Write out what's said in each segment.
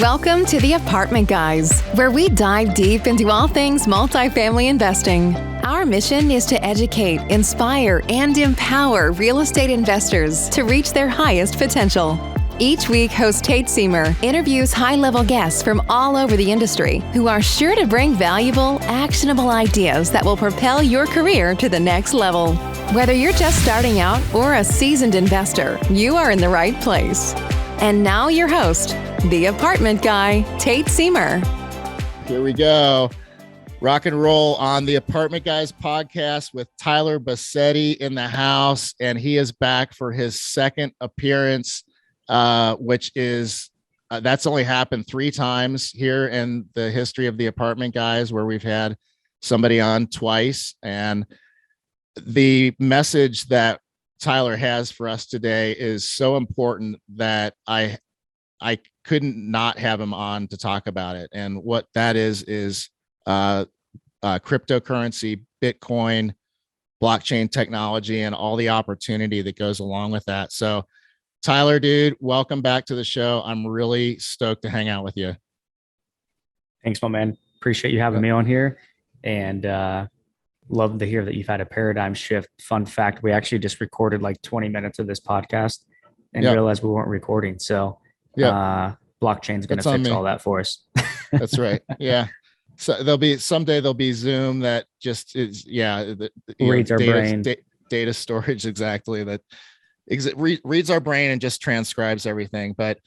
Welcome to the Apartment Guys, where we dive deep into all things multifamily investing. Our mission is to educate, inspire, and empower real estate investors to reach their highest potential. Each week, host Tate Siemer interviews high-level guests from all over the industry who are sure to bring valuable, actionable ideas that will propel your career to the next level. Whether you're just starting out or a seasoned investor, you are in the right place. And now your host, the Apartment Guy, Tate Siemer. Here we go. Rock and roll on the Apartment Guys podcast with Tyler Bossetti in the house. And he is back for his second appearance, which is, that's only happened 3 times here in the history of the Apartment Guys, where we've had somebody on twice. And the message that Tyler has for us today is so important that I couldn't not have him on to talk about it. And what that is cryptocurrency, Bitcoin, blockchain technology, and all the opportunity that goes along with that. So Tyler, dude, welcome back to the show. I'm really stoked to hang out with you. Thanks, my man. Appreciate you having me on here. And love to hear that you've had a paradigm shift. Fun fact, we actually just recorded like 20 minutes of this podcast and realized we weren't recording. So blockchain's going to fix all that for us. That's right. Yeah. So someday there'll be Zoom that just is, reads our brain. Data storage. Exactly. That reads our brain and just transcribes everything. But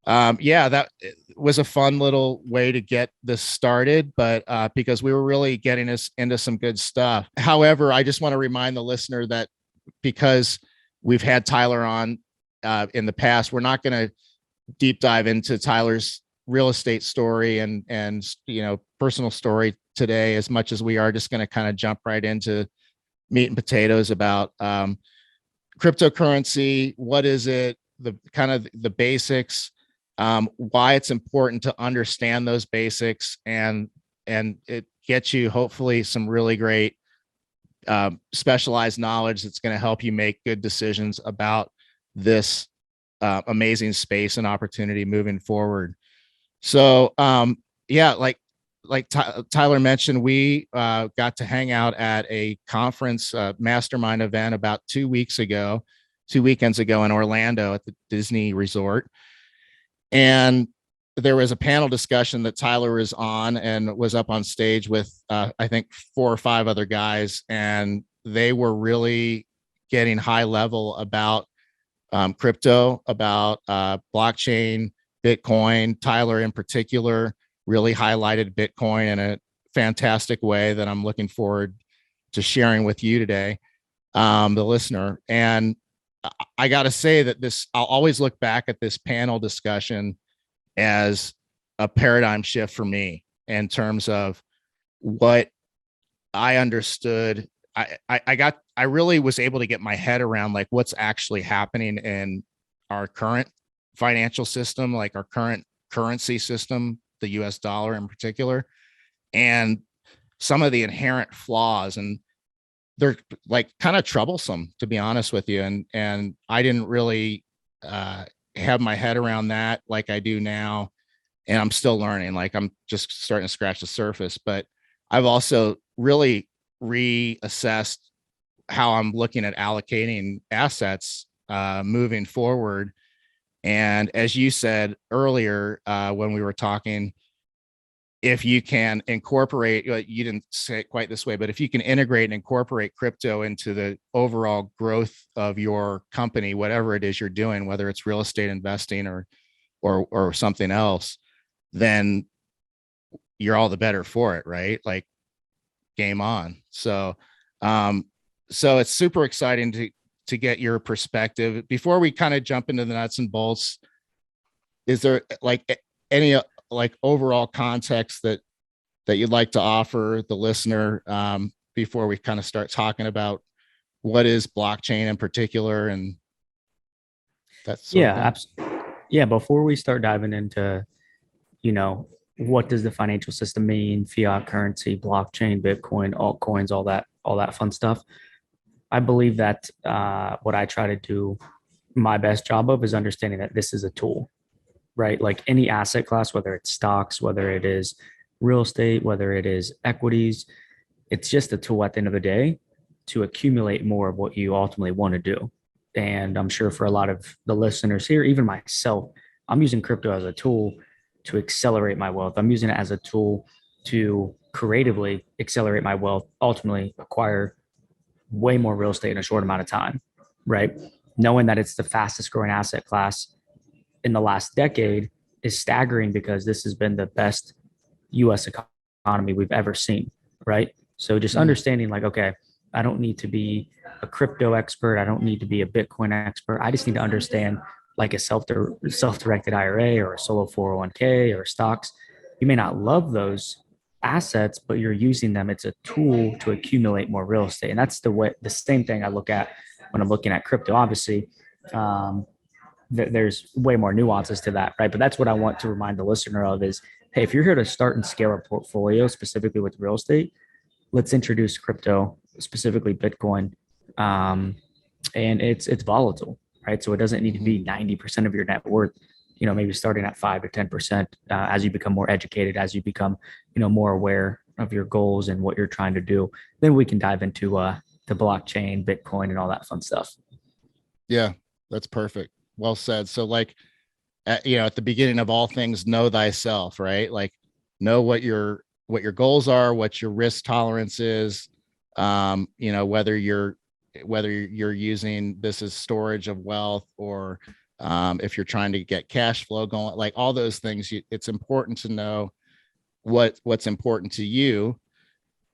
that was a fun little way to get this started, but because we were really getting us into some good stuff. However, I just want to remind the listener that because we've had Tyler on in the past, we're not going to deep dive into Tyler's real estate story and personal story today as much as we are just going to kind of jump right into meat and potatoes about cryptocurrency. What is it? The basics. Why it's important to understand those basics, and it gets you hopefully some really great specialized knowledge that's going to help you make good decisions about this amazing space and opportunity moving forward. So like Tyler mentioned, we got to hang out at a conference mastermind event about 2 weekends ago in Orlando at the Disney Resort. And there was a panel discussion that Tyler was on and was up on stage with, I think 4 or 5 other guys. And they were really getting high level about crypto, about blockchain, Bitcoin. Tyler in particular really highlighted Bitcoin in a fantastic way that I'm looking forward to sharing with you today, the listener. And I got to say that I'll always look back at this panel discussion as a paradigm shift for me in terms of what I understood. I really was able to get my head around like what's actually happening in our current financial system, like our current currency system, the US dollar in particular, and some of the inherent flaws. And they're like kind of troublesome, to be honest with you. And I didn't really have my head around that like I do now. And I'm still learning, like I'm just starting to scratch the surface, but I've also really reassessed how I'm looking at allocating assets moving forward. And as you said earlier, when we were talking, if you can incorporate, you didn't say it quite this way, but if you can integrate and incorporate crypto into the overall growth of your company, whatever it is you're doing, whether it's real estate investing or something else, then you're all the better for it, right? Like game on. So it's super exciting to get your perspective. Before we kind of jump into the nuts and bolts, is there like any like overall context that you'd like to offer the listener before we kind of start talking about what is blockchain in particular? And that's before we start diving into what does the financial system mean, fiat currency, blockchain, Bitcoin, altcoins, all that fun stuff, I believe that what I try to do my best job of is understanding that this is a tool. right? Like any asset class, whether it's stocks, whether it is real estate, whether it is equities, it's just a tool at the end of the day to accumulate more of what you ultimately want to do. And I'm sure for a lot of the listeners here, even myself, I'm using crypto as a tool to accelerate my wealth. I'm using it as a tool to creatively accelerate my wealth, ultimately acquire way more real estate in a short amount of time, right? Knowing that it's the fastest growing asset class in the last decade is staggering because this has been the best US economy we've ever seen, right? So just understanding like, okay, I don't need to be a crypto expert. I don't need to be a Bitcoin expert. I just need to understand like a self-directed IRA or a solo 401k or stocks. You may not love those assets, but you're using them. It's a tool to accumulate more real estate. And that's the same thing I look at when I'm looking at crypto. Obviously, there's way more nuances to that, right? But that's what I want to remind the listener of is, hey, if you're here to start and scale a portfolio specifically with real estate, let's introduce crypto, specifically Bitcoin. And it's volatile, right? So it doesn't need to be 90% of your net worth, maybe starting at 5 to 10% as you become more educated, as you become, more aware of your goals and what you're trying to do. Then we can dive into the blockchain, Bitcoin, and all that fun stuff. Yeah, that's perfect. Well said. So like, at the beginning of all things, know thyself, right? Like know what your goals are, what your risk tolerance is, whether you're using this as storage of wealth or if you're trying to get cash flow going, like all those things, it's important to know what's important to you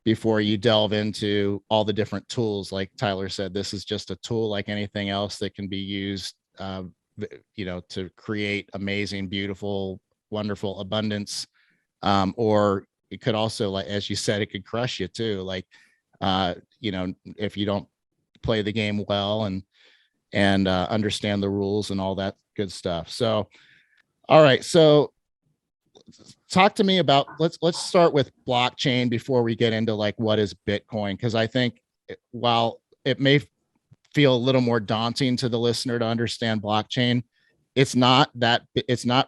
before you delve into all the different tools. Like Tyler said, this is just a tool like anything else that can be used, to create amazing, beautiful, wonderful abundance. Or it could also, like, as you said, it could crush you too. Like, if you don't play the game well and understand the rules and all that good stuff. So, all right. So talk to me about, let's start with blockchain before we get into like, what is Bitcoin? Cause I think while it may feel a little more daunting to the listener to understand blockchain, it's not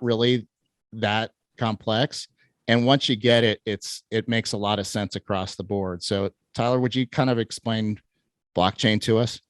really that complex. And once you get it, it makes a lot of sense across the board. So Tyler, would you kind of explain blockchain to us?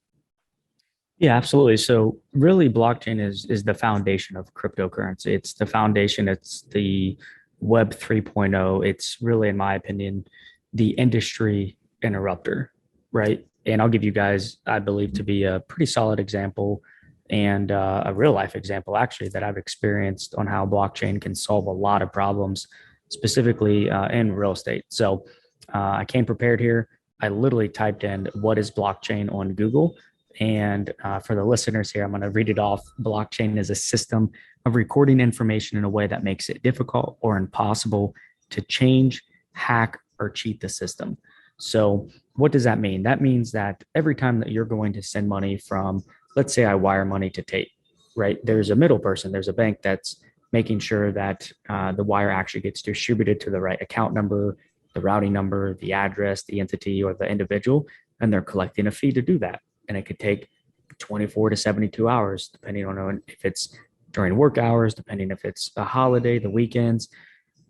Yeah, absolutely. So really blockchain is the foundation of cryptocurrency. It's the foundation. It's the Web 3.0. It's really, in my opinion, the industry interrupter, right? And I'll give you guys, I believe, to be a pretty solid example and a real life example, actually, that I've experienced on how blockchain can solve a lot of problems, specifically in real estate. So I came prepared here. I literally typed in what is blockchain on Google. And for the listeners here, I'm going to read it off. Blockchain is a system of recording information in a way that makes it difficult or impossible to change, hack, or cheat the system. So what does that mean? That means that every time that you're going to send money from, let's say I wire money to Tate, right? There's a middle person. There's a bank that's making sure that the wire actually gets distributed to the right account number, the routing number, the address, the entity, or the individual, and they're collecting a fee to do that. And it could take 24 to 72 hours, depending on if it's during work hours, depending if it's a holiday, the weekends.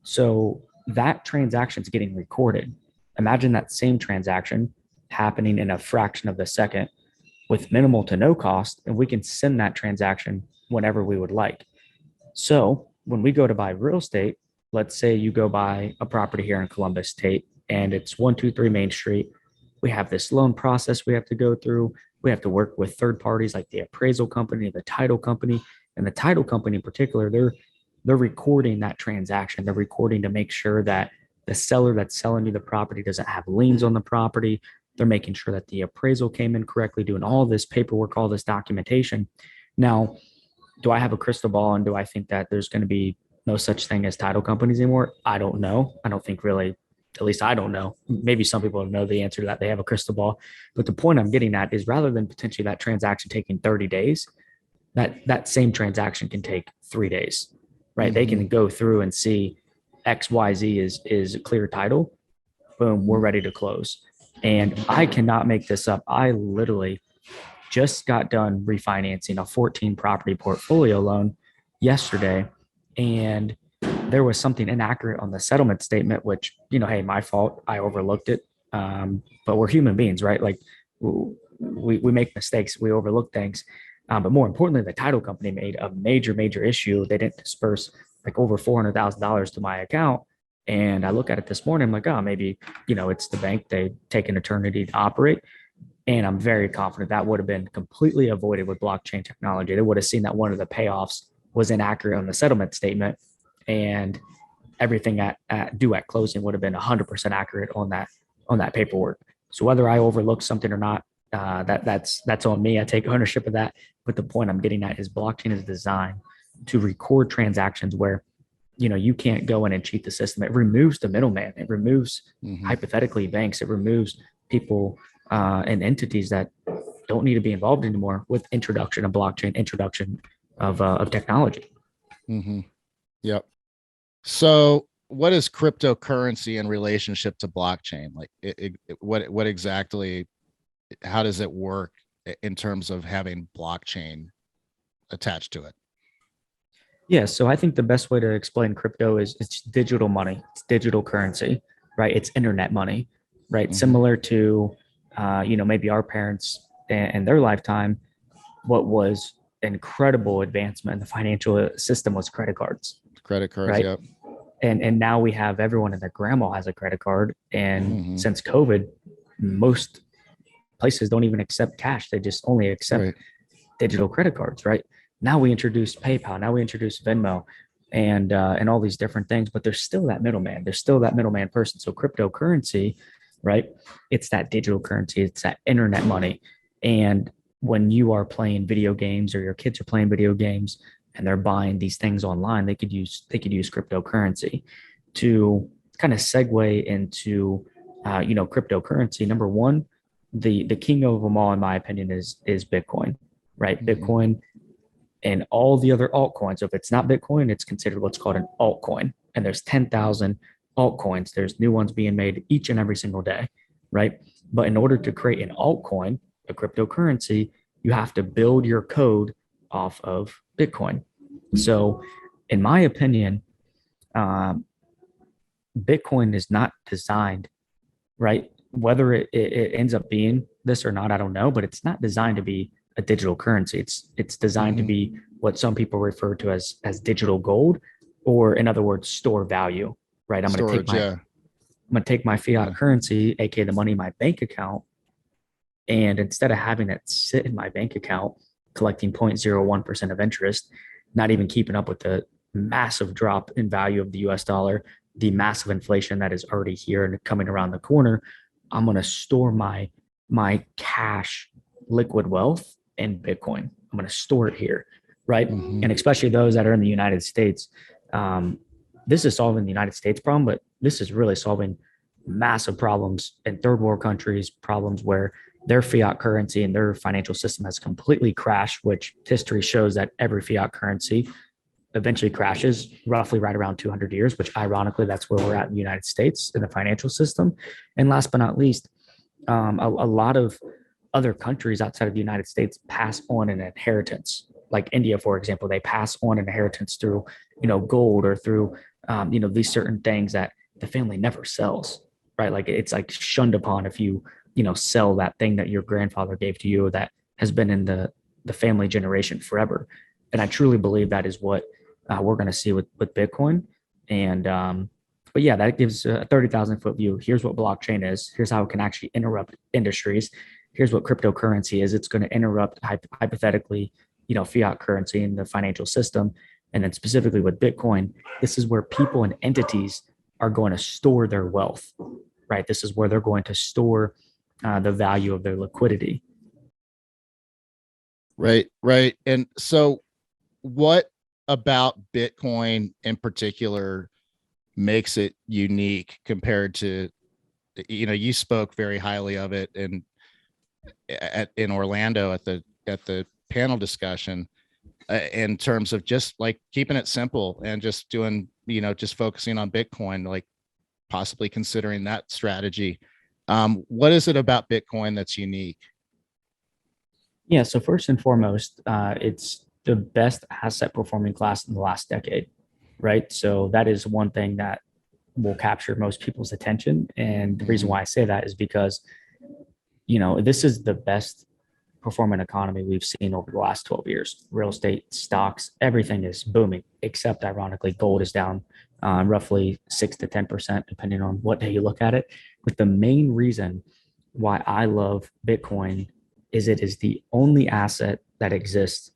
So that transaction is getting recorded. Imagine that same transaction happening in a fraction of a second with minimal to no cost, and we can send that transaction whenever we would like. So when we go to buy real estate, let's say you go buy a property here in Columbus, Tate, and it's 123 Main Street. We have this loan process we have to go through. We have to work with third parties like the appraisal company, the title company, and the title company in particular. They're recording that transaction. They're recording to make sure that the seller that's selling you the property doesn't have liens on the property. They're making sure that the appraisal came in correctly, doing all this paperwork, all this documentation. Now, do I have a crystal ball and do I think that there's going to be no such thing as title companies anymore? I don't know. I don't think really. At least I don't know. Maybe some people know the answer to that. They have a crystal ball. But the point I'm getting at is rather than potentially that transaction taking 30 days, that same transaction can take 3 days, right? Mm-hmm. They can go through and see XYZ is a clear title. Boom, we're ready to close. And I cannot make this up. I literally just got done refinancing a 14 property portfolio loan yesterday. and there was something inaccurate on the settlement statement, which, hey, my fault. I overlooked it. But we're human beings, right? Like we make mistakes, we overlook things. But more importantly, the title company made a major issue. They didn't disperse like over $400,000 to my account. And I look at it this morning, I'm like, oh, maybe, it's the bank. They take an eternity to operate. And I'm very confident that would have been completely avoided with blockchain technology. They would have seen that one of the payoffs was inaccurate on the settlement statement, and everything due at closing would have been 100% accurate on that paperwork. So whether I overlooked something or not, that's on me. I take ownership of that. But the point I'm getting at is blockchain is designed to record transactions where you can't go in and cheat the system. It removes the middleman. It removes hypothetically banks. It removes people and entities that don't need to be involved anymore with introduction of blockchain, introduction of technology. Yep. So what is cryptocurrency in relationship to blockchain? Like what exactly, how does it work in terms of having blockchain attached to it? Yeah, so I think the best way to explain crypto is it's digital money, it's digital currency, right? It's internet money, right? Similar to, maybe our parents and their lifetime, what was incredible advancement in the financial system was credit cards. Credit cards, right? Yep. And now we have everyone and their grandma has a credit card. And since COVID, most places don't even accept cash. They just only accept digital credit cards, right? Now we introduce PayPal. Now we introduce Venmo and all these different things, but there's still that middleman. There's still that middleman person. So cryptocurrency, right? It's that digital currency. It's that internet money. And when you are playing video games or your kids are playing video games and they're buying these things online, they could use cryptocurrency to kind of segue into, cryptocurrency. Number one, the king of them all, in my opinion, is Bitcoin, right? Bitcoin and all the other altcoins. So if it's not Bitcoin, it's considered what's called an altcoin. And there's 10,000 altcoins. There's new ones being made each and every single day, right? But in order to create an altcoin, a cryptocurrency, you have to build your code off of Bitcoin. So in my opinion, Bitcoin is not designed, right? Whether it ends up being this or not, I don't know, but it's not designed to be a digital currency. It's designed to be what some people refer to as digital gold, or in other words, store value, right? I'm going to take my fiat currency, aka the money in my bank account, and instead of having it sit in my bank account collecting 0.01% of interest, not even keeping up with the massive drop in value of the US dollar, the massive inflation that is already here and coming around the corner, I'm going to store my cash liquid wealth in Bitcoin. I'm going to store it here, right? And especially those that are in the United States, this is solving the United States problem, but this is really solving massive problems in third world countries, problems where their fiat currency and their financial system has completely crashed, which history shows that every fiat currency eventually crashes roughly right around 200 years, which ironically, that's where we're at in the United States in the financial system. And last but not least, a lot of other countries outside of the United States pass on an inheritance. Like India, for example, they pass on an inheritance through, gold or through, these certain things that the family never sells, right? Like it's like shunned upon if you, sell that thing that your grandfather gave to you that has been in the family generation forever. And I truly believe that is what we're going to see with Bitcoin. And, but yeah, that gives a 30,000 foot view. Here's what blockchain is. Here's how it can actually interrupt industries. Here's what cryptocurrency is. It's going to interrupt hypothetically, fiat currency in the financial system. And then specifically with Bitcoin, this is where people and entities are going to store their wealth, right? This is where they're going to store the value of their liquidity. Right. And so what about Bitcoin in particular makes it unique compared to, you spoke very highly of it in Orlando at the panel discussion, in terms of just like keeping it simple and just doing, just focusing on Bitcoin, like possibly considering that strategy. What is it about Bitcoin that's unique? Yeah. So first and foremost, it's the best asset performing class in the last decade, right? So that is one thing that will capture most people's attention. And the reason why I say that is because, this is the best performing economy we've seen over the last 12 years. Real estate, stocks, everything is booming, except ironically, gold is down roughly 6 to 10%, depending on what day you look at it. But the main reason why I love Bitcoin is it is the only asset that exists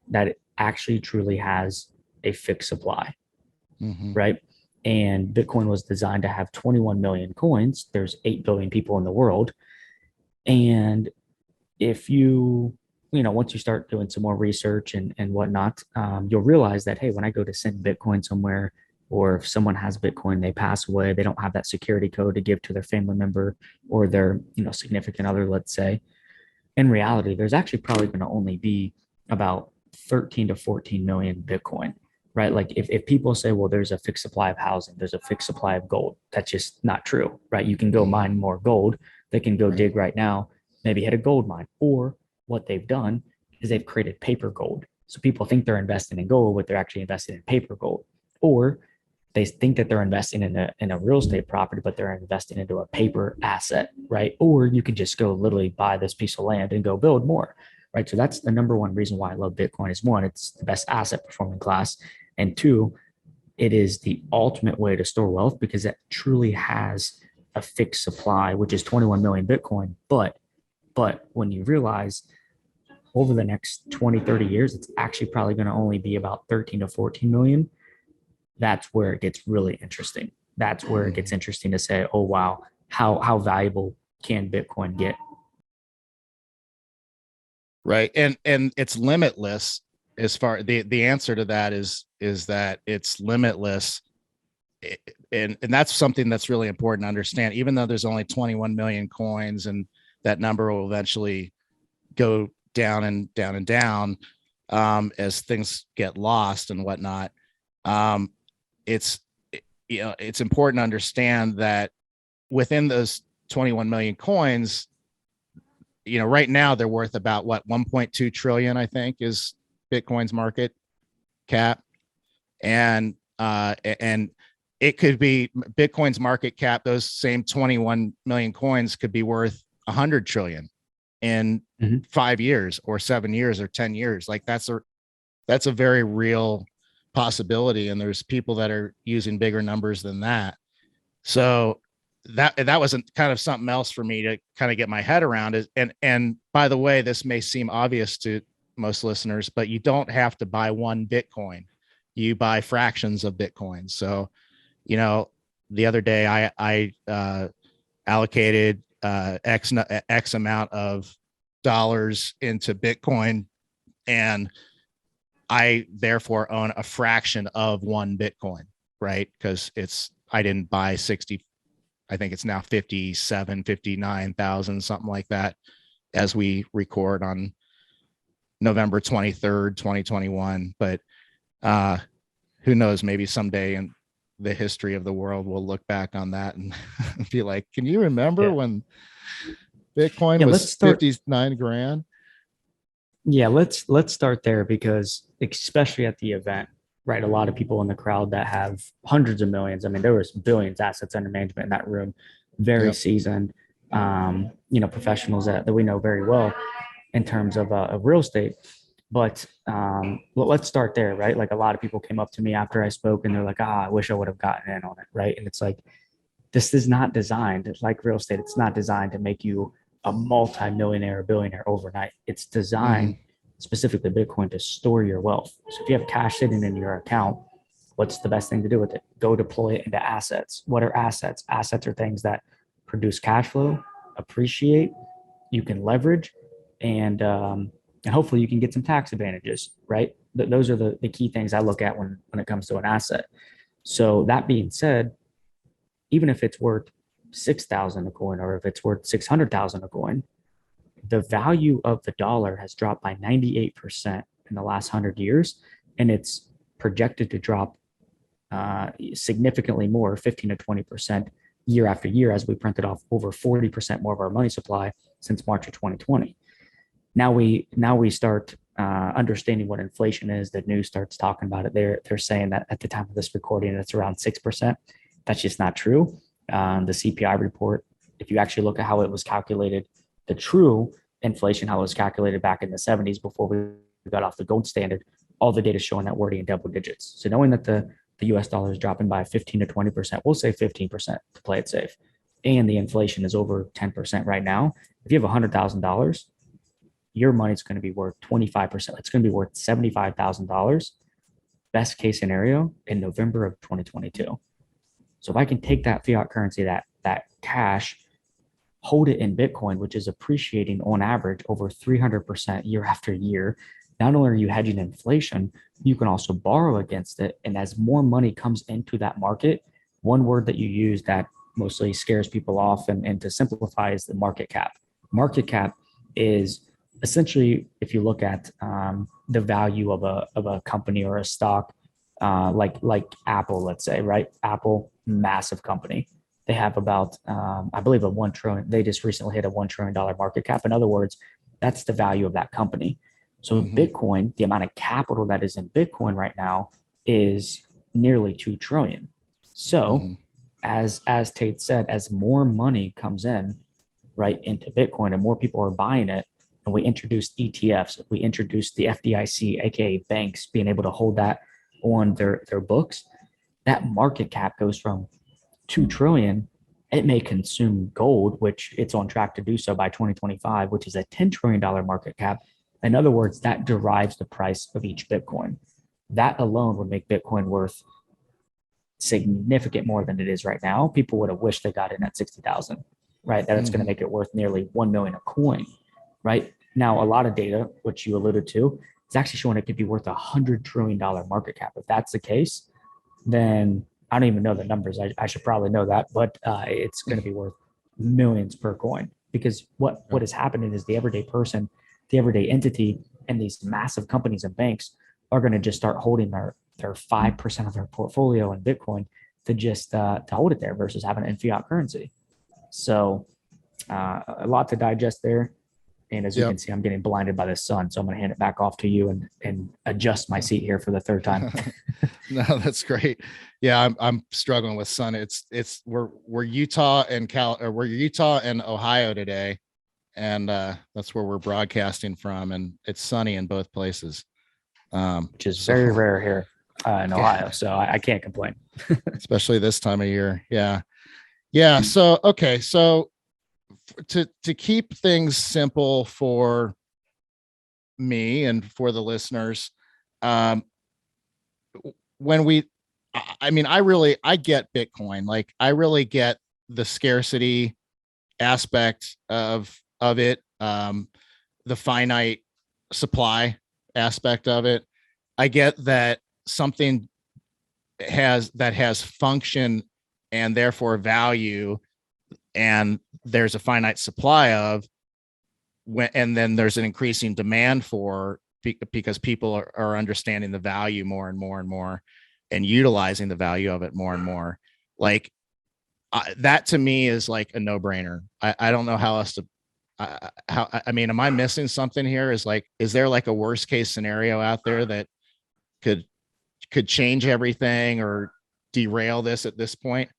that actually truly has a fixed supply, right? And Bitcoin was designed to have 21 million coins. There's 8 billion people in the world. And if once you start doing some more research and whatnot, you'll realize that, hey, when I go to send Bitcoin somewhere, or if someone has Bitcoin, they pass away, they don't have that security code to give to their family member or their, significant other, let's say. In reality, there's actually probably going to only be about 13 to 14 million Bitcoin, right? Like if people say, well, there's a fixed supply of housing, there's a fixed supply of gold, that's just not true, right? You can go mine more gold. They can go dig right now, maybe hit a gold mine. Or what they've done is they've created paper gold. So people think they're investing in gold, but they're actually investing in paper gold. Or they think that they're investing in a real estate property, but they're investing into a paper asset, right? Or you could just go literally buy this piece of land and go build more, right? So that's the number one reason why I love Bitcoin is, one, it's the best asset performing class. And two, it is the ultimate way to store wealth because it truly has a fixed supply, which is 21 million Bitcoin. But when you realize over the next 20, 30 years, it's actually probably going to only be about 13 to 14 million. That's where it gets really interesting. That's where it gets interesting to say, oh, wow, how valuable can Bitcoin get? Right. And it's limitless. As far the answer to that is that it's limitless. And that's something that's really important to understand, even though there's only 21 million coins and that number will eventually go down and down and down as things get lost and whatnot. It's important to understand that within those 21 million coins, right now they're worth about 1.2 trillion, I think, is Bitcoin's market cap. And it could be Bitcoin's market cap. Those same 21 million coins could be worth 100 trillion in 5 years or 7 years or 10 years. Like that's a very real possibility. And there's people that are using bigger numbers than that. So that wasn't kind of something else for me to kind of get my head around is, and by the way, this may seem obvious to most listeners, but you don't have to buy one Bitcoin. You buy fractions of Bitcoin. So, the other day I allocated X amount of dollars into Bitcoin, and I therefore own a fraction of one Bitcoin, right? Because I didn't buy 60, I think it's now 59,000, something like that, as we record on November 23rd, 2021. But who knows, maybe someday in the history of the world, we'll look back on that and be like, can you remember when Bitcoin was 59 grand? Yeah, let's start there, because especially at the event, right? A lot of people in the crowd that have hundreds of millions. I mean, there was billions assets under management in that room, very seasoned, professionals that we know very well in terms of real estate. But let's start there, right? Like a lot of people came up to me after I spoke and they're like, I wish I would have gotten in on it, right? And it's like, this is not designed, like real estate, it's not designed to make you a multi-millionaire or billionaire overnight. It's designed, specifically Bitcoin, to store your wealth. So if you have cash sitting in your account, what's the best thing to do with it? Go deploy it into assets. What are assets? Assets are things that produce cash flow, appreciate, you can leverage, and hopefully you can get some tax advantages, right? Those are the key things I look at when it comes to an asset. So that being said, even if it's worth 6,000 a coin, or if it's worth 600,000 a coin, the value of the dollar has dropped by 98% in the last 100 years. And it's projected to drop significantly more, 15 to 20% year after year, as we printed off over 40% more of our money supply since March of 2020. Now we start understanding what inflation is, the news starts talking about it. They're saying that at the time of this recording, it's around 6%. That's just not true. The CPI report, if you actually look at how it was calculated, the true inflation, how it was calculated back in the 70s before we got off the gold standard, all the data showing that we're already in double digits. So knowing that the US dollar is dropping by 15 to 20%, we'll say 15% to play it safe. And the inflation is over 10% right now. If you have $100,000, your money's going to be worth 25%. It's going to be worth $75,000. Best case scenario in November of 2022. So if I can take that fiat currency, that cash, hold it in Bitcoin, which is appreciating on average over 300% year after year, not only are you hedging inflation, you can also borrow against it. And as more money comes into that market, one word that you use that mostly scares people off and to simplify is the market cap. Market cap is essentially, if you look at the value of a company or a stock, like Apple, let's say, right? Apple, massive company. They have about, I believe, a 1 trillion. They just recently hit a $1 trillion market cap. In other words, that's the value of that company. So Bitcoin, the amount of capital that is in Bitcoin right now is nearly 2 trillion. So as Tate said, as more money comes in, right, into Bitcoin and more people are buying it, and we introduced ETFs, we introduced the FDIC, aka banks, being able to hold that on their books, that market cap goes from 2 trillion. It may consume gold, which it's on track to do so by 2025, which is a $10 trillion market cap. In other words, that derives the price of each Bitcoin. That alone would make Bitcoin worth significant more than it is right now. People would have wished they got in at 60,000, right? That it's going to make it worth nearly 1 million a coin, right? Now, a lot of data, which you alluded to, is actually showing it could be worth $100 trillion market cap. If that's the case, then I don't even know the numbers. I should probably know that, but it's going to be worth millions per coin, because what is happening is the everyday person, the everyday entity, and these massive companies and banks are going to just start holding their 5% of their portfolio in Bitcoin to just to hold it there versus having it in fiat currency. So a lot to digest there. And as you can see, I'm getting blinded by the sun. So I'm going to hand it back off to you and adjust my seat here for the third time. No, that's great. Yeah, I'm struggling with sun. We're Utah and we're Utah and Ohio today, and that's where we're broadcasting from, and it's sunny in both places, which is very rare here in Ohio. So I can't complain, especially this time of year. Yeah. So okay, so to keep things simple for me and for the listeners, I get Bitcoin. Like, I really get the scarcity aspect of it, the finite supply aspect of it. I get that something has function and therefore value, and there's a finite supply of, and then there's an increasing demand for, because people are understanding the value more and more and more, and utilizing the value of it more and more. Like, that to me is like a no-brainer. I don't know how else to, am I missing something here? Is there like a worst case scenario out there that could change everything or derail this at this point?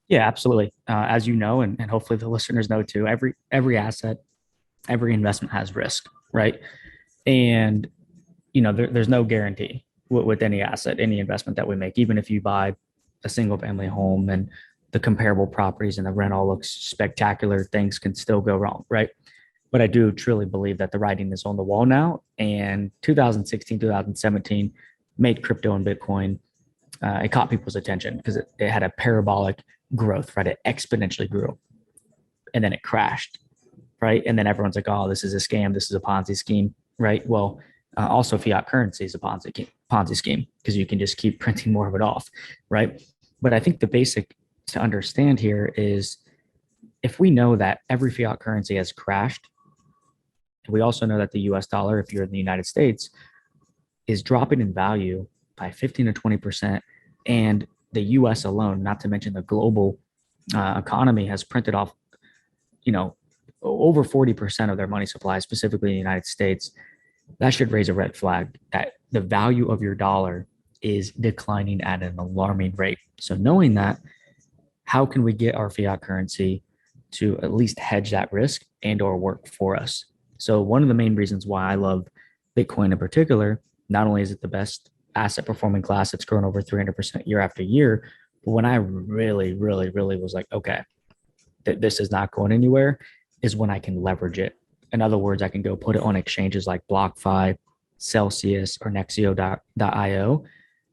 Yeah, absolutely. As you know, and hopefully the listeners know too, every asset, every investment has risk, right? And, there's no guarantee with any asset, any investment that we make. Even if you buy a single family home and the comparable properties and the rent all looks spectacular, things can still go wrong, right? But I do truly believe that the writing is on the wall now. And 2016, 2017 made crypto and Bitcoin, it caught people's attention because it had a parabolic growth, right? It exponentially grew, and then it crashed, right? And then everyone's like, oh, this is a scam. This is a Ponzi scheme, right? Well, also fiat currency is a Ponzi scheme, because you can just keep printing more of it off, right? But I think the basic to understand here is, if we know that every fiat currency has crashed, and we also know that the US dollar, if you're in the United States, is dropping in value by 15 to 20%, and the US alone, not to mention the global economy, has printed off, over 40% of their money supply, specifically in the United States, that should raise a red flag that the value of your dollar is declining at an alarming rate. So knowing that, how can we get our fiat currency to at least hedge that risk and or work for us? So one of the main reasons why I love Bitcoin in particular, not only is it the best asset performing class, it's grown over 300% year after year, but when I really, really, really was like, okay, this is not going anywhere, is when I can leverage it. In other words, I can go put it on exchanges like BlockFi, Celsius, or Nexio.io,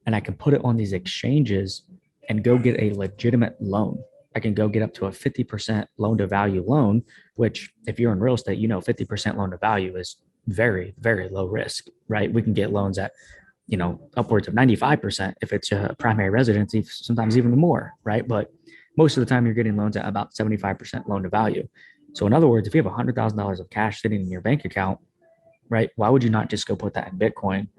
and I can put it on these exchanges and go get a legitimate loan. I can go get up to a 50% loan to value loan, which if you're in real estate, 50% loan to value is very, very low risk, right? We can get loans at, upwards of 95% if it's a primary residence, sometimes even more, right? But most of the time you're getting loans at about 75% loan to value. So in other words, if you have $100,000 of cash sitting in your bank account, right, why would you not just go put that in Bitcoin,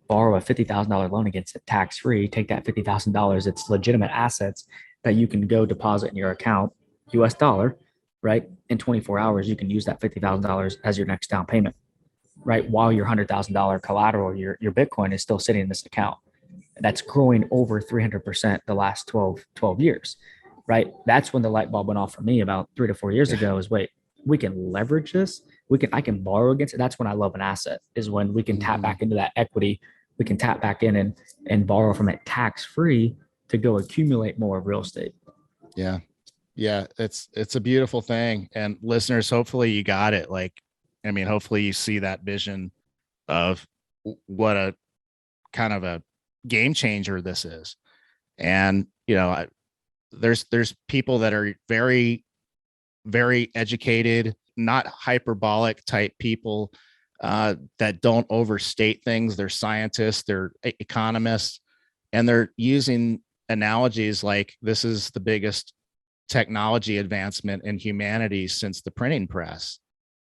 borrow a $50,000 loan against it tax-free, take that $50,000, it's legitimate assets that you can go deposit in your account, US dollar, right? In 24 hours, you can use that $50,000 as your next down payment, right? While your $100,000 collateral, your Bitcoin is still sitting in this account. That's growing over 300% the last 12 years, right? That's when the light bulb went off for me about 3 to 4 years ago is, wait, we can leverage this. I can borrow against it. That's when I love an asset, is when we can tap back into that equity. We can tap back in and borrow from it tax-free to go accumulate more real estate. Yeah. Yeah. It's a beautiful thing. And listeners, hopefully you got it. Hopefully you see that vision of what a kind of a game changer this is. And, there's people that are very, very educated, not hyperbolic type people that don't overstate things. They're scientists, they're economists, and they're using analogies like this is the biggest technology advancement in humanity since the printing press.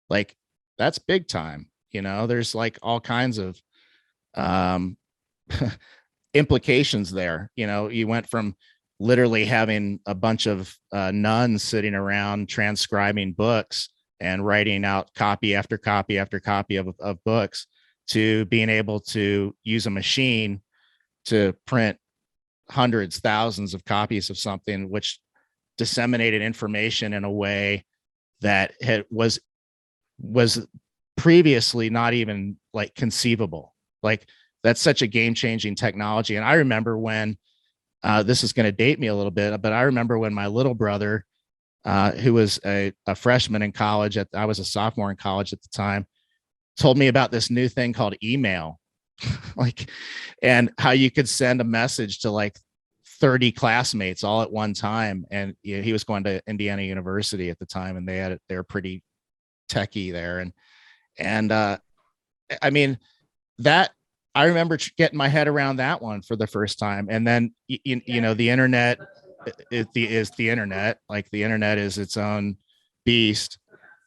Like, that's big time. There's like all kinds of implications there. You went from literally having a bunch of nuns sitting around transcribing books and writing out copy after copy after copy of books to being able to use a machine to print hundreds, thousands of copies of something, which disseminated information in a way that was previously not even like conceivable. Like, that's such a game-changing technology. And I remember when this is going to date me a little bit, but I remember when my little brother, who was a freshman in college, I was a sophomore in college at the time, told me about this new thing called email, and how you could send a message to like 30 classmates all at one time. And he was going to Indiana University at the time, and they're pretty techie there. And that, I remember getting my head around that one for the first time. And then, the internet is the internet. Like, the internet is its own beast.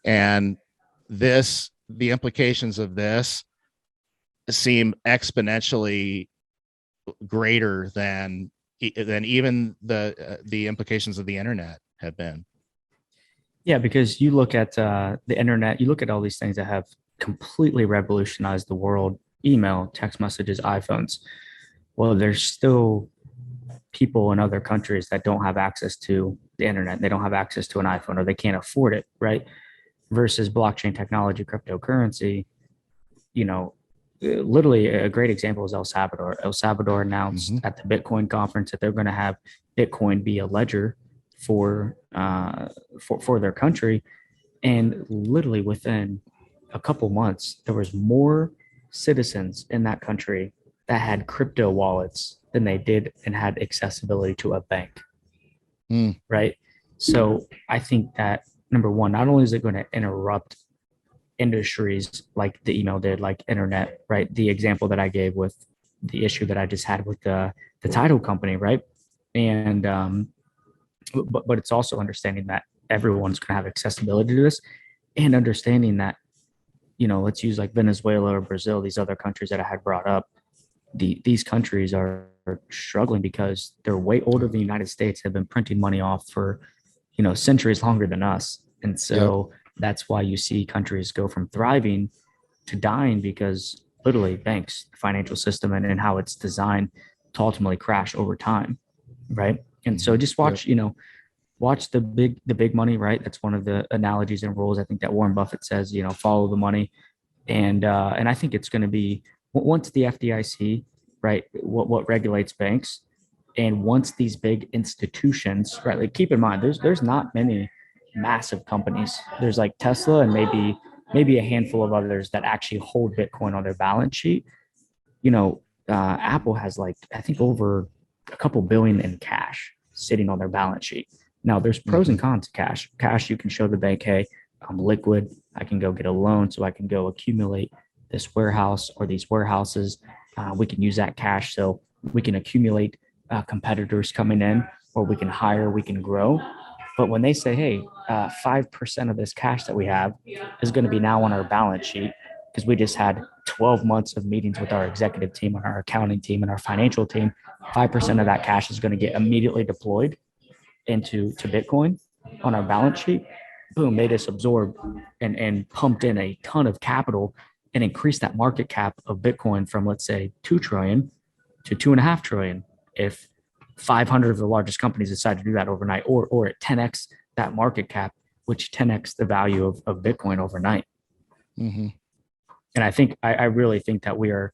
And the implications of this seem exponentially greater than even the implications of the internet have been. Yeah, because you look at the internet, you look at all these things that have completely revolutionized the world: email, text messages, iPhones. Well, there's still people in other countries that don't have access to the internet. They don't have access to an iPhone, or they can't afford it, right? Versus blockchain technology, cryptocurrency, literally a great example is El Salvador. El Salvador announced at the Bitcoin conference that they're going to have Bitcoin be a ledger for their country. And literally within a couple months, there was more citizens in that country that had crypto wallets than they did and had accessibility to a bank. Right. So I think that, number one, not only is it going to interrupt industries like the email did, like internet, right? The example that I gave with the issue that I just had with the title company, right? And but it's also understanding that everyone's going to have accessibility to this, and understanding that, let's use like Venezuela or Brazil, these other countries that I had brought up. These countries are struggling because they're way older than the United States, have been printing money off for, centuries longer than us. And so That's why you see countries go from thriving to dying, because literally banks, the financial system, and how it's designed to ultimately crash over time. Right. And so just watch, watch the big money, right? That's one of the analogies and rules I think that Warren Buffett says, follow the money. And I think it's going to be, once the FDIC, right, what regulates banks, and once these big institutions, right, like keep in mind, there's not many massive companies. There's like Tesla and maybe a handful of others that actually hold Bitcoin on their balance sheet. Apple has like, I think, over a couple billion in cash sitting on their balance sheet. Now, there's pros and cons to cash. Cash, you can show the bank, hey, I'm liquid. I can go get a loan, so I can go accumulate this warehouse or these warehouses. We can use that cash so we can accumulate competitors coming in, or we can hire, we can grow. But when they say, hey, 5% of this cash that we have is going to be now on our balance sheet, because we just had 12 months of meetings with our executive team and our accounting team and our financial team, 5% of that cash is going to get immediately deployed into Bitcoin on our balance sheet. Boom, they just absorbed and pumped in a ton of capital and increased that market cap of Bitcoin from, let's say, 2 trillion to 2.5 trillion. If 500 of the largest companies decide to do that overnight, or at 10x that market cap, which 10x the value of Bitcoin overnight. Mm-hmm. And I really think that we are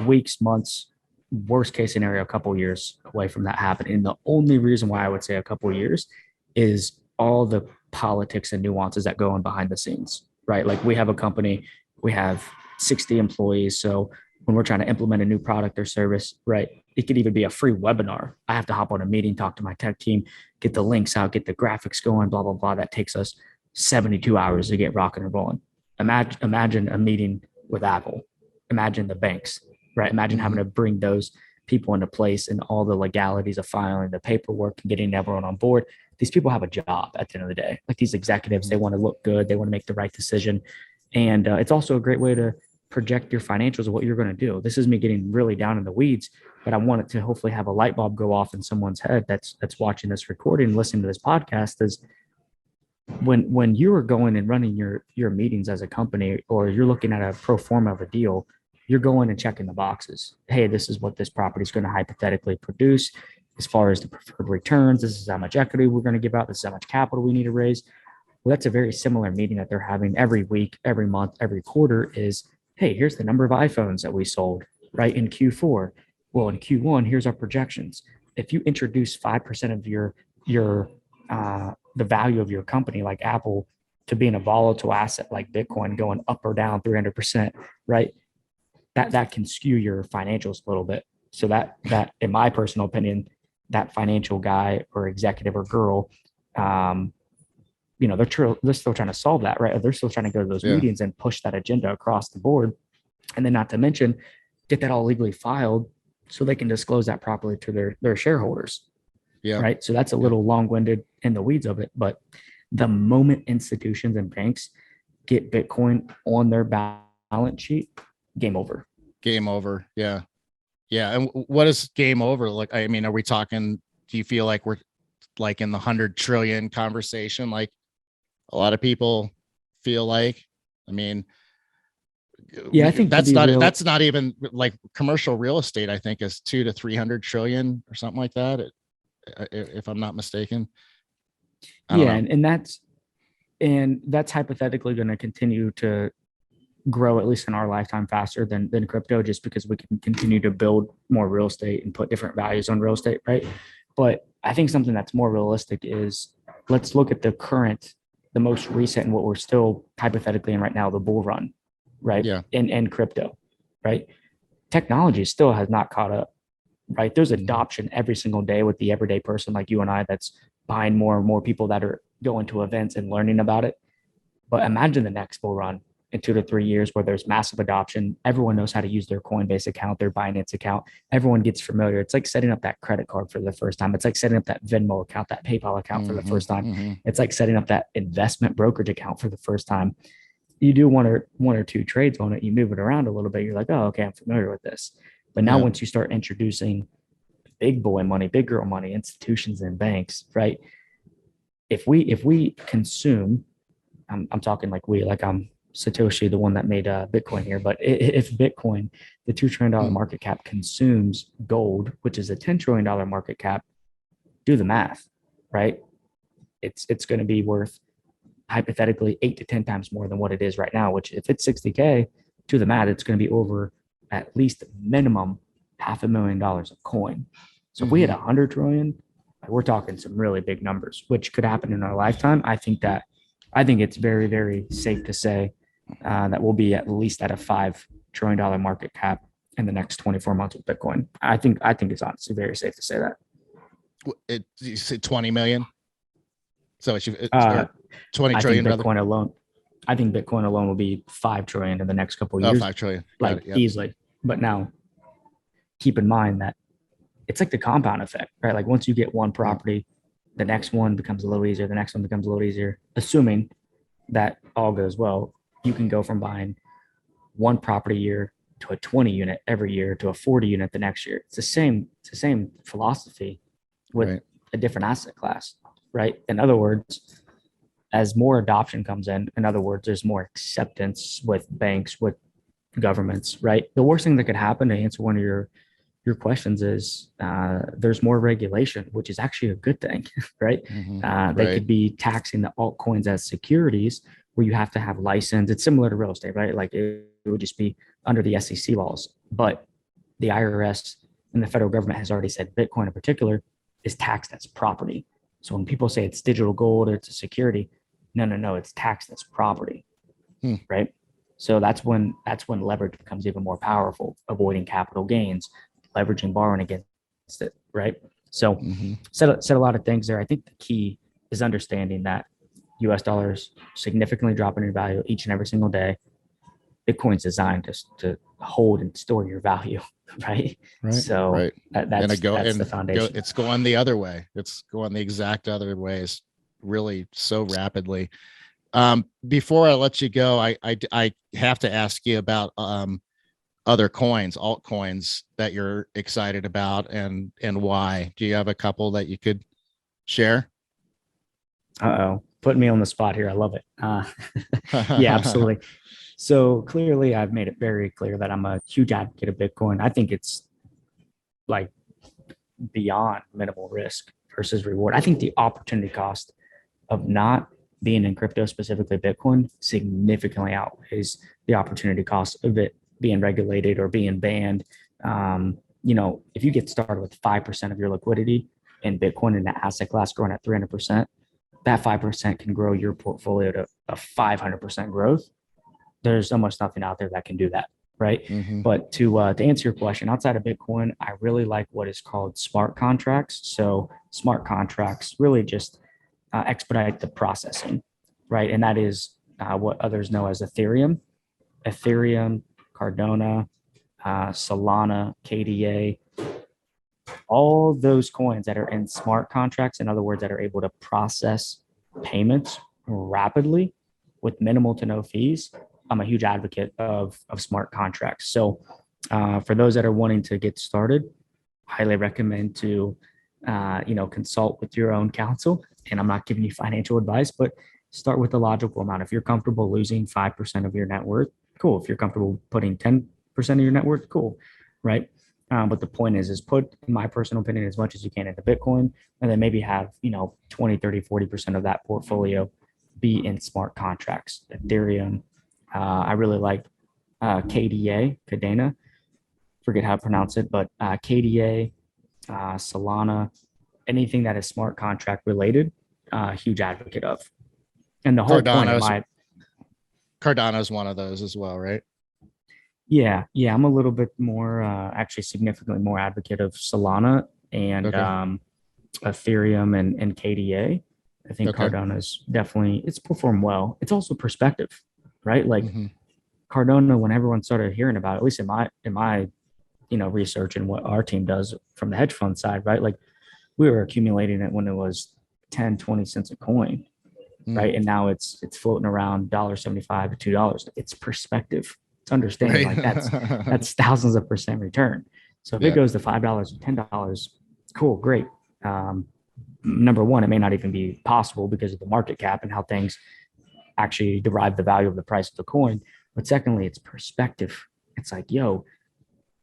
weeks, months, worst case scenario, a couple of years away from that happening. And the only reason why I would say a couple of years is all the politics and nuances that go on behind the scenes, right? Like, we have a company, we have 60 employees. So when we're trying to implement a new product or service, right, it could even be a free webinar. I have to hop on a meeting, talk to my tech team, get the links out, get the graphics going, blah, blah, blah. That takes us 72 hours to get rocking and rolling. Imagine a meeting with Apple. Imagine the banks, right? Imagine having to bring those people into place and all the legalities of filing the paperwork and getting everyone on board. These people have a job at the end of the day. Like, these executives, they want to look good. They want to make the right decision. And it's also a great way to project your financials of what you're going to do. This is me getting really down in the weeds, but I want it to hopefully have a light bulb go off in someone's head that's watching this recording, listening to this podcast. Is when you are going and running your meetings as a company, or you're looking at a pro forma of a deal, you're going and checking the boxes. Hey, this is what this property is going to hypothetically produce as far as the preferred returns. This is how much equity we're going to give out. This is how much capital we need to raise. Well, that's a very similar meeting that they're having every week, every month, every quarter. Is, hey, here's the number of iPhones that we sold, right, in Q4. Well, in Q1, here's our projections. If you introduce 5% of your the value of your company, like Apple, to being a volatile asset like Bitcoin going up or down 300%, right, that can skew your financials a little bit. So that in my personal opinion, that financial guy or executive or girl, they're still trying to solve that, right? Or they're still trying to go to those meetings and push that agenda across the board. And then, not to mention, get that all legally filed so they can disclose that properly to their shareholders. Yeah. Right. So that's a little long-winded in the weeds of it. But the moment institutions and banks get Bitcoin on their balance sheet, game over. Game over. Yeah. Yeah. And what is game over? Like, I mean, are we talking, do you feel like we're like in the 100 trillion conversation? Like a lot of people feel like, I mean, yeah, I think that's not even like commercial real estate. I think is 200 to 300 trillion or something like that, if I'm not mistaken. Yeah, and that's hypothetically going to continue to grow, at least in our lifetime, faster than crypto, just because we can continue to build more real estate and put different values on real estate, right? But I think something that's more realistic is, let's look at the most recent, and what we're still hypothetically in right now, the bull run, right? Yeah. In crypto, right? Technology still has not caught up, right? There's adoption every single day with the everyday person like you and I that's buying more and more people that are going to events and learning about it. But imagine the next bull run in 2 to 3 years where there's massive adoption. Everyone knows how to use their Coinbase account, their Binance account. Everyone gets familiar. It's like setting up that credit card for the first time. It's like setting up that Venmo account, that PayPal account for the first time. It's like setting up that investment brokerage account for the first time. You do one or two trades on it, you move it around a little bit. You're like, oh, okay, I'm familiar with this. But now once you start introducing big boy money, big girl money, institutions and banks, right? If we consume I'm talking like I'm Satoshi, the one that made Bitcoin here. But if Bitcoin, the $2 trillion market cap, consumes gold, which is a $10 trillion market cap, do the math, right? It's going to be worth hypothetically 8 to 10 times more than what it is right now, which if it's 60K, to the math, it's going to be over at least minimum $500,000 of coin. So if we hit 100 trillion, we're talking some really big numbers, which could happen in our lifetime. I think it's very, very safe to say that we'll be at least at a $5 trillion market cap in the next 24 months with Bitcoin. I think it's honestly very safe to say that. You said 20 million. So it's 20 trillion. Bitcoin rather. Alone. I think Bitcoin alone will be 5 trillion in the next couple of years. 5 trillion. Easily. But now keep in mind that it's like the compound effect, right? Like once you get one property, the next one becomes a little easier. The next one becomes a little easier. Assuming that all goes well, you can go from buying one property a year to a 20 unit every year to a 40 unit the next year. It's the same philosophy with a different asset class, right? In other words, as more adoption comes in other words, there's more acceptance with banks, with governments, right? The worst thing that could happen, to answer one of your questions, is there's more regulation, which is actually a good thing, right? They could be taxing the altcoins as securities, where you have to have license. It's similar to real estate, right? Like it would just be under the SEC laws. But the IRS and the federal government has already said Bitcoin in particular is taxed as property. So when people say it's digital gold or it's a security, no, it's taxed as property, right? So that's when leverage becomes even more powerful, avoiding capital gains, leveraging borrowing against it, right? So said a lot of things there. I think the key is understanding that US dollars significantly dropping in value each and every single day. Bitcoin's designed to hold and store your value, right? So that's the foundation. It's going the other way. It's going the exact other ways, really so rapidly. Before I let you go, I have to ask you about other coins, altcoins that you're excited about and why. Do you have a couple that you could share? Putting me on the spot here. I love it. Yeah, absolutely. So clearly I've made it very clear that I'm a huge advocate of Bitcoin. I think it's like beyond minimal risk versus reward. I think the opportunity cost of not being in crypto, specifically Bitcoin, significantly outweighs the opportunity cost of it being regulated or being banned. If you get started with 5% of your liquidity in Bitcoin in the asset class growing at 300%, that 5% can grow your portfolio to a 500% growth. There's almost nothing out there that can do that, right? But to answer your question, outside of Bitcoin, I really like what is called smart contracts. So smart contracts really just expedite the processing, right? And that is what others know as Ethereum, Cardano, Solana, KDA, all those coins that are in smart contracts, in other words, that are able to process payments rapidly with minimal to no fees. I'm a huge advocate of smart contracts. So for those that are wanting to get started, highly recommend to consult with your own counsel. And I'm not giving you financial advice, but start with a logical amount. If you're comfortable losing 5% of your net worth, cool. If you're comfortable putting 10% of your net worth, cool, right? But the point is put, in my personal opinion, as much as you can into Bitcoin, and then maybe have 20, 30, 40% of that portfolio be in smart contracts. Ethereum, I really like Cardano, forget how to pronounce it, but KDA, Solana, anything that is smart contract related, huge advocate of. And the whole Cardano's one of those as well, right? Yeah. I'm a little bit more, actually significantly more advocate of Solana and Ethereum and KDA. I think Cardano is definitely, it's performed well. It's also perspective, right? Like Cardano, when everyone started hearing about it, at least in my research and what our team does from the hedge fund side, right? Like we were accumulating it when it was 10, 20 cents a coin, right? And now it's floating around $1.75 to $2. It's perspective. It's understanding like that's thousands of percent return. So if it goes to $5 or $10, cool, great. Number one, it may not even be possible because of the market cap and how things actually derive the value of the price of the coin. But secondly, it's perspective. It's like, yo,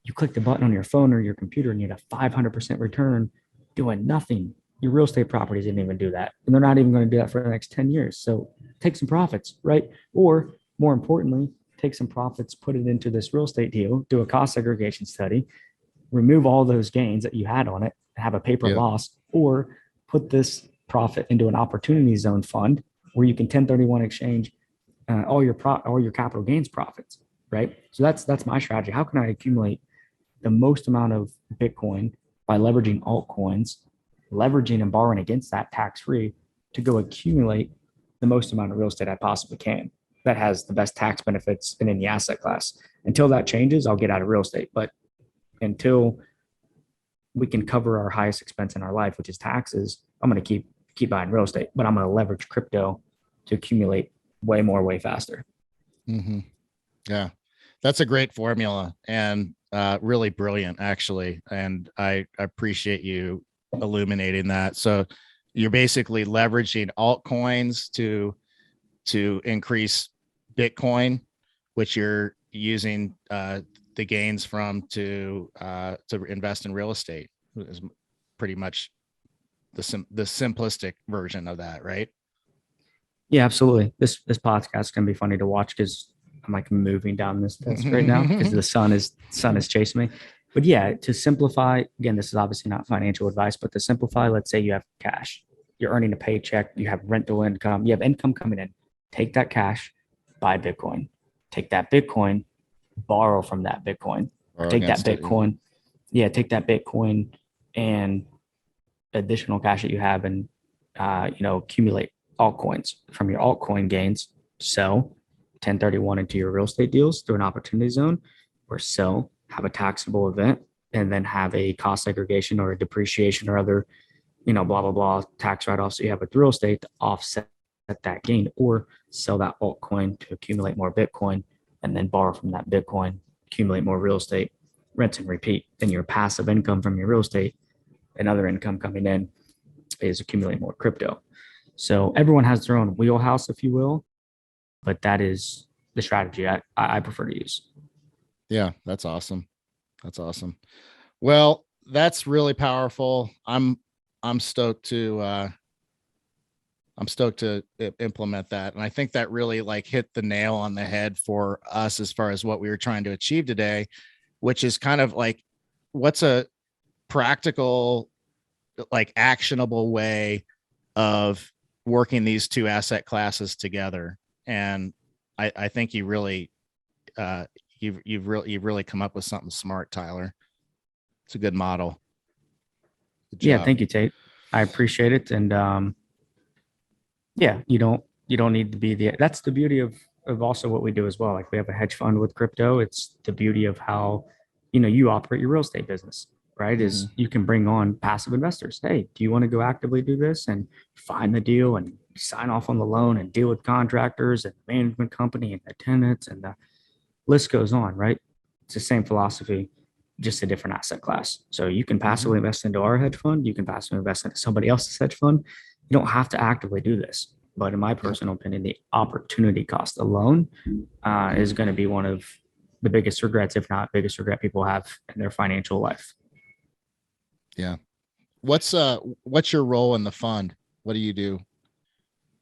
you click the button on your phone or your computer and you get a 500% return doing nothing. Your real estate properties didn't even do that. And they're not even going to do that for the next 10 years. So take some profits, right? Or more importantly, take some profits, put it into this real estate deal, do a cost segregation study, remove all those gains that you had on it, have a paper loss, or put this profit into an opportunity zone fund where you can 1031 exchange all your capital gains profits, right? So that's my strategy. How can I accumulate the most amount of Bitcoin by leveraging altcoins, leveraging and borrowing against that tax-free to go accumulate the most amount of real estate I possibly can that has the best tax benefits in any asset class? Until that changes, I'll get out of real estate. But until we can cover our highest expense in our life, which is taxes, I'm going to keep buying real estate, but I'm going to leverage crypto to accumulate way more, way faster. Mm-hmm. Yeah, that's a great formula and really brilliant, actually. And I appreciate you illuminating that. So you're basically leveraging altcoins to increase Bitcoin, which you're using the gains from to invest in real estate. Is pretty much the simplistic version of that, right? Yeah, absolutely. This podcast is gonna be funny to watch because I'm like moving down this desk right now because the sun is chasing me. But yeah, to simplify, again, this is obviously not financial advice, but to simplify, let's say you have cash, you're earning a paycheck, you have rental income, you have income coming in. Take that cash, buy Bitcoin. Take that Bitcoin, borrow from that Bitcoin. Take that Bitcoin. Take that Bitcoin and additional cash that you have and accumulate altcoins from your altcoin gains. Sell 1031 into your real estate deals through an opportunity zone, or sell, have a taxable event, and then have a cost segregation or a depreciation or other, blah, blah, blah, tax write-offs that you have with real estate to offset that gain, or sell that altcoin to accumulate more Bitcoin and then borrow from that Bitcoin, accumulate more real estate, rinse and repeat. Then your passive income from your real estate and other income coming in is accumulate more crypto. So everyone has their own wheelhouse, if you will, but that is the strategy I prefer to use. Yeah, that's awesome. That's awesome. Well, that's really powerful. I'm stoked to implement that. And I think that really like hit the nail on the head for us as far as what we were trying to achieve today, which is kind of like, what's a practical, like actionable way of working these two asset classes together. And I think you really, you've really come up with something smart, Tyler. It's a good model. Good job. Yeah. Thank you, Tate. I appreciate it. And, you don't need to be that's the beauty of also what we do as well. Like we have a hedge fund with crypto. It's the beauty of how, you operate your real estate business, right? Mm-hmm. Is you can bring on passive investors. Hey, do you want to go actively do this and find the deal and sign off on the loan and deal with contractors and management company and the tenants, and the list goes on, right? It's the same philosophy, just a different asset class. So you can passively invest into our hedge fund. You can passively invest into somebody else's hedge fund. You don't have to actively do this. But in my personal opinion, the opportunity cost alone is going to be one of the biggest regrets, if not biggest regret people have in their financial life. Yeah. What's your role in the fund? What do you do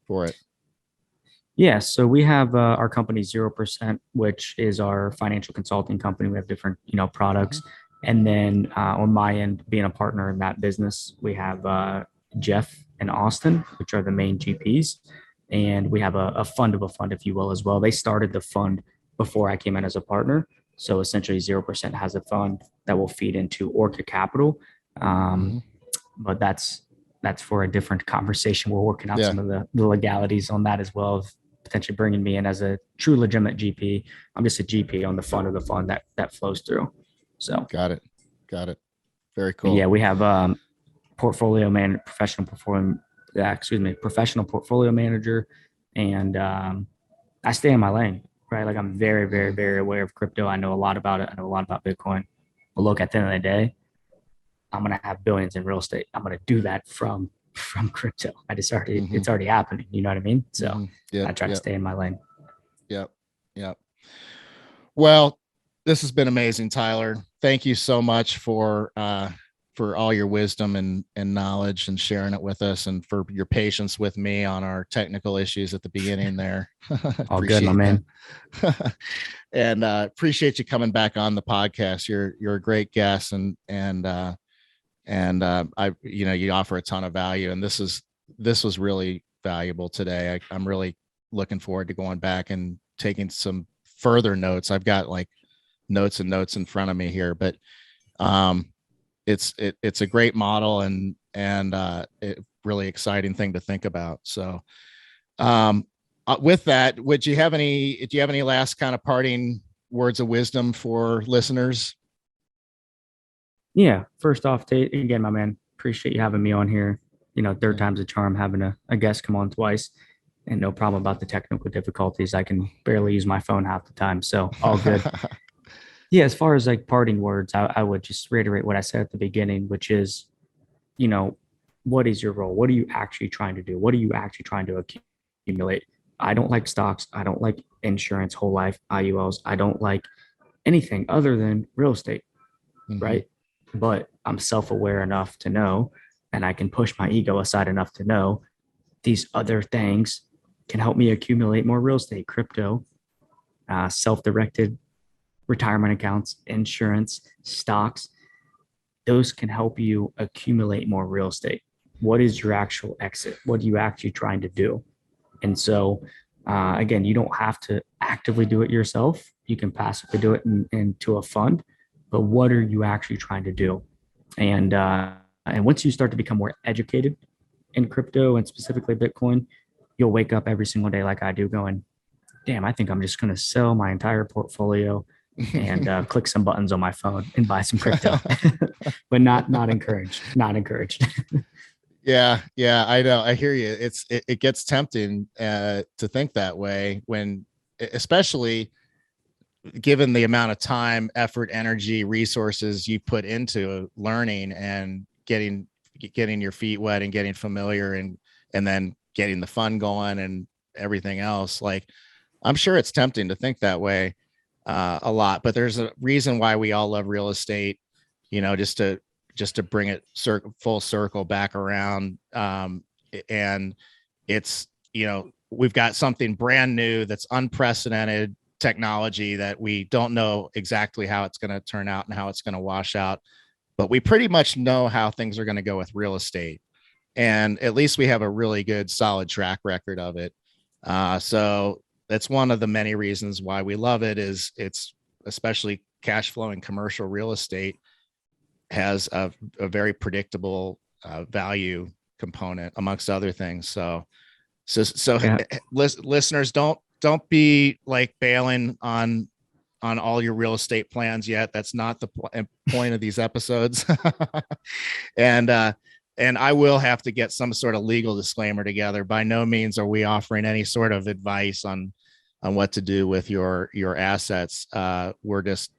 for it? Yeah. So we have our company 0%, which is our financial consulting company. We have different, products. And then on my end, being a partner in that business, we have Jeff and Austin, which are the main GPs. And we have a fund of a fund, if you will, as well. They started the fund before I came in as a partner. So essentially 0% has a fund that will feed into Orca Capital. But that's for a different conversation. We're working out some of the legalities on that as well, of potentially bringing me in as a true legitimate GP. I'm just a GP on the fund of the fund that flows through. So got it. Very cool. Yeah, we have professional portfolio manager, and I stay in my lane, right? Like I'm very, very, very aware of crypto. I know a lot about it. I know a lot about Bitcoin. But look, at the end of the day, I'm going to have billions in real estate. I'm going to do that from from crypto. It's already happening. You know what I mean? So I try to stay in my lane. Yep. Well, this has been amazing, Tyler. Thank you so much for all your wisdom and knowledge and sharing it with us, and for your patience with me on our technical issues at the beginning there. All good, my man. And appreciate you coming back on the podcast. You're a great guest, and I, you offer a ton of value, and this was really valuable today. I'm really looking forward to going back and taking some further notes. I've got like notes and notes in front of me here, but it's a great model, and really exciting thing to think about. So with that, do you have any last kind of parting words of wisdom for listeners? Yeah. First off, Tate, again, my man, appreciate you having me on here. Third time's a charm, having a guest come on twice, and no problem about the technical difficulties. I can barely use my phone half the time. So all good. Yeah. As far as like parting words, I would just reiterate what I said at the beginning, which is, what is your role? What are you actually trying to do? What are you actually trying to accumulate? I don't like stocks. I don't like insurance, whole life, IULs. I don't like anything other than real estate. Right. But I'm self-aware enough to know, and I can push my ego aside enough to know these other things can help me accumulate more real estate, crypto, self-directed retirement accounts, insurance, stocks. Those can help you accumulate more real estate. What is your actual exit? What are you actually trying to do? And so, again, you don't have to actively do it yourself. You can passively do it into a fund. But what are you actually trying to do? And once you start to become more educated in crypto and specifically Bitcoin, you'll wake up every single day like I do going, damn, I think I'm just going to sell my entire portfolio and click some buttons on my phone and buy some crypto. But not encouraged. Yeah, I know. I hear you. It gets tempting to think that way, when, especially given the amount of time, effort, energy, resources you put into learning and getting your feet wet and getting familiar, and then getting the fun going and everything else. Like, I'm sure it's tempting to think that way a lot, but there's a reason why we all love real estate, just to bring it full circle back around. And it's, we've got something brand new that's unprecedented technology that we don't know exactly how it's going to turn out and how it's going to wash out, but we pretty much know how things are going to go with real estate. And at least we have a really good, solid track record of it. So that's one of the many reasons why we love it, is it's, especially cash flowing commercial real estate, has a very predictable value component, amongst other things. So yeah. Listeners, don't be like bailing on all your real estate plans yet. That's not the point of these episodes. And I will have to get some sort of legal disclaimer together. By no means are we offering any sort of advice on what to do with your assets. We're just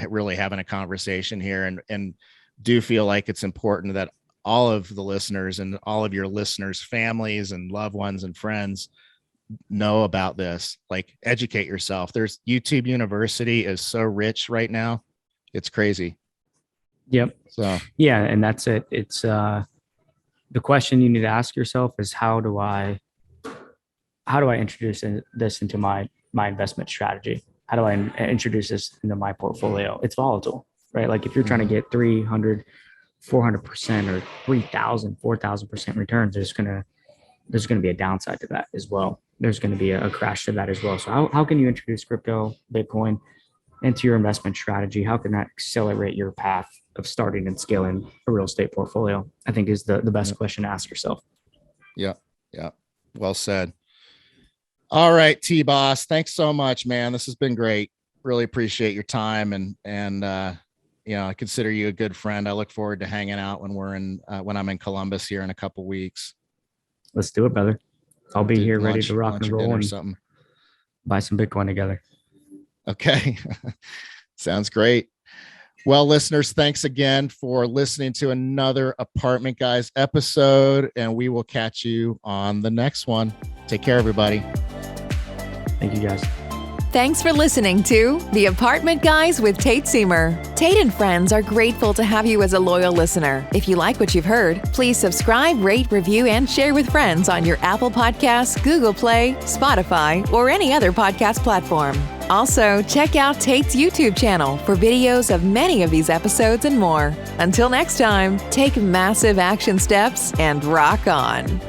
really having a conversation here, and do feel like it's important that all of the listeners and all of your listeners' families and loved ones and friends know about this. Like, educate yourself. There's YouTube University is so rich right now. It's crazy. Yep. So yeah. And that's it. It's the question you need to ask yourself is, how do I introduce this into my investment strategy? How do I introduce this into my portfolio? It's volatile, right? Like, if you're trying to get 300, 400% or 3,000, 4,000% returns, there's going to be a downside to that as well. There's going to be a crash to that as well. So how can you introduce crypto, Bitcoin into your investment strategy? How can that accelerate your path of starting and scaling a real estate portfolio? I think is the best question to ask yourself. Yeah. Well said. All right, T-Boss. Thanks so much, man. This has been great. Really appreciate your time, and I consider you a good friend. I look forward to hanging out when I'm in Columbus here in a couple weeks. Let's do it, brother. I'll be here ready to rock and roll and something. Buy some Bitcoin together. Okay. Sounds great. Well, listeners, thanks again for listening to another Apartment Guys episode, and we will catch you on the next one. Take care, everybody. Thank you, guys. Thanks for listening to The Apartment Guys with Tate Siemer. Tate and friends are grateful to have you as a loyal listener. If you like what you've heard, please subscribe, rate, review, and share with friends on your Apple Podcasts, Google Play, Spotify, or any other podcast platform. Also, check out Tate's YouTube channel for videos of many of these episodes and more. Until next time, take massive action steps and rock on.